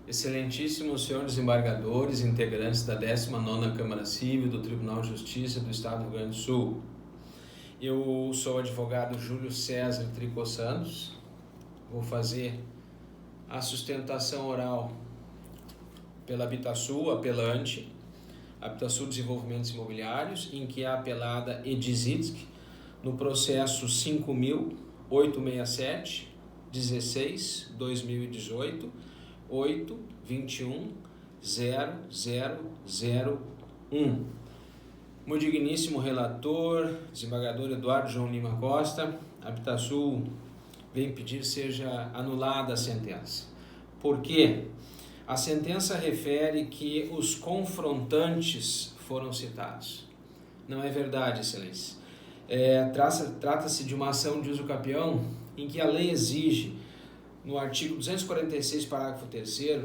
Excelentíssimos senhores desembargadores, integrantes da 19ª Câmara Civil do Tribunal de Justiça do Estado do Rio Grande do Sul. Eu sou o advogado Júlio César Tricô Santos. Vou fazer a sustentação oral pela Habitasul, apelante, Habitasul Desenvolvimentos Imobiliários, em que é apelada Edizitsk, no processo 5.867-16-2018, 821-0001. Meu digníssimo relator, desembargador Eduardo João Lima Costa, a Habitasul vem pedir seja anulada a sentença. Por quê? A sentença refere que os confrontantes foram citados. Não é verdade, excelência. Trata-se de uma ação de uso capião em que a lei exige, no artigo 246, parágrafo 3º,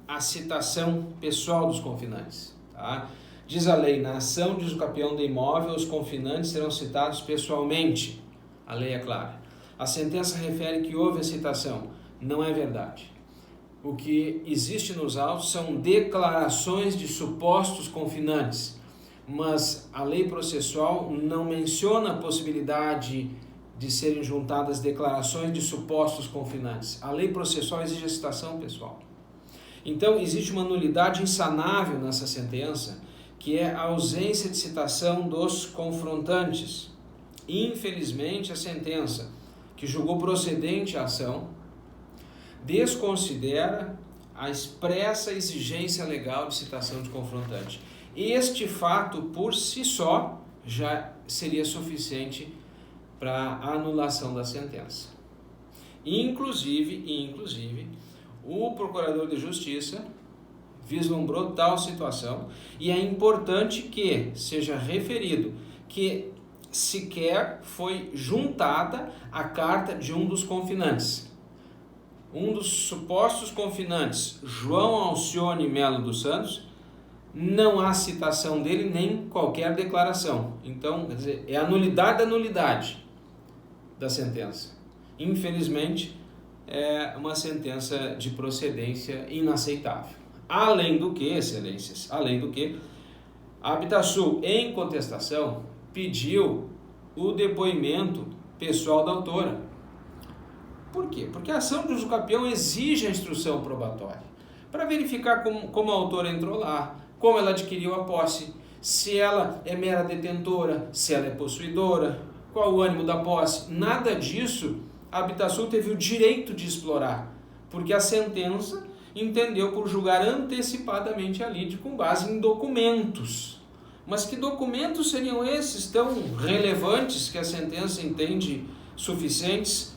a citação pessoal dos confinantes. Tá? Diz a lei, na ação de uso capião do imóvel, os confinantes serão citados pessoalmente. A lei é clara. A sentença refere que houve a citação. Não é verdade. O que existe nos autos são declarações de supostos confinantes, mas a lei processual não menciona a possibilidade de serem juntadas declarações de supostos confinantes. A lei processual exige a citação pessoal. Então, existe uma nulidade insanável nessa sentença, que é a ausência de citação dos confrontantes. Infelizmente, a sentença, que julgou procedente a ação, desconsidera a expressa exigência legal de citação de confrontante. Este fato, por si só, já seria suficiente para a anulação da sentença. Inclusive, o Procurador de Justiça vislumbrou tal situação e é importante que seja referido que sequer foi juntada a carta de um dos confinantes. Um dos supostos confinantes, João Alcione Melo dos Santos, não há citação dele nem qualquer declaração. Então, quer dizer, é a nulidade da nulidade da sentença. Infelizmente, é uma sentença de procedência inaceitável. Além do que, excelências, a Habitasul, em contestação, pediu o depoimento pessoal da autora. Por quê? Porque a ação de uso capião exige a instrução probatória para verificar como a autora entrou lá, como ela adquiriu a posse, se ela é mera detentora, se ela é possuidora, qual o ânimo da posse. Nada disso a Habitasul teve o direito de explorar, porque a sentença entendeu por julgar antecipadamente a lide com base em documentos. Mas que documentos seriam esses tão relevantes que a sentença entende suficientes?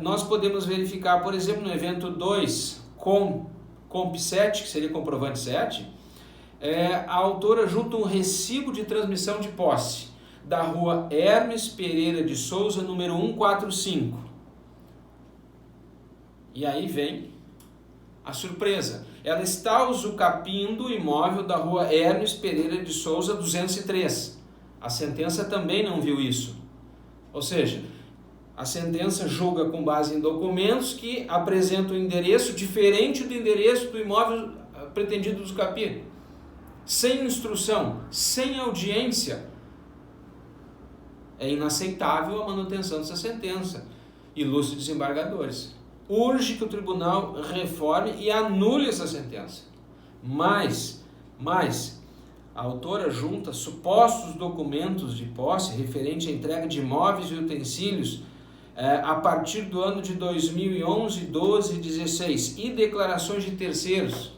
Nós podemos verificar, por exemplo, no evento 2, Comp 7, que seria comprovante 7, a autora junta um recibo de transmissão de posse da rua Hermes Pereira de Souza, número 145. E aí vem a surpresa. Ela está usucapindo o imóvel da rua Hermes Pereira de Souza, 203. A sentença também não viu isso. Ou seja, a sentença julga com base em documentos que apresentam um endereço diferente do endereço do imóvel pretendido usucapir. Sem instrução, sem audiência. É inaceitável a manutenção dessa sentença. Ilustres desembargadores. Urge que o tribunal reforme e anule essa sentença. Mas a autora junta supostos documentos de posse referente à entrega de imóveis e utensílios a partir do ano de 2011, 12 e 16 e declarações de terceiros.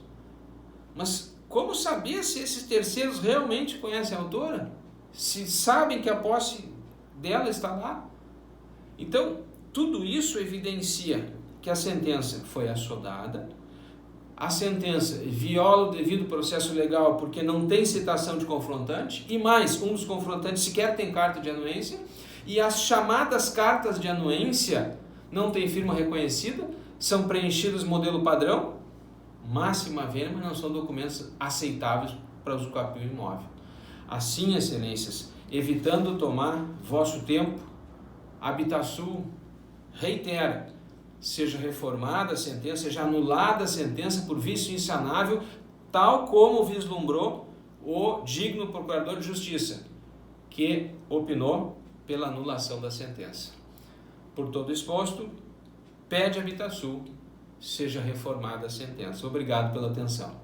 Mas como saber se esses terceiros realmente conhecem a autora? Se sabem que a posse dela está lá? Então, tudo isso evidencia que a sentença foi assodada, a sentença viola o devido processo legal porque não tem citação de confrontante, e mais, um dos confrontantes sequer tem carta de anuência, e as chamadas cartas de anuência não tem firma reconhecida, são preenchidas modelo padrão, máxima vênia, mas não são documentos aceitáveis para usucapião imóvel. Assim, excelências, evitando tomar vosso tempo, a Habitasul reitera seja reformada a sentença, seja anulada a sentença por vício insanável, tal como vislumbrou o digno procurador de justiça, que opinou pela anulação da sentença. Por todo exposto, pede a Vitasul seja reformada a sentença. Obrigado pela atenção.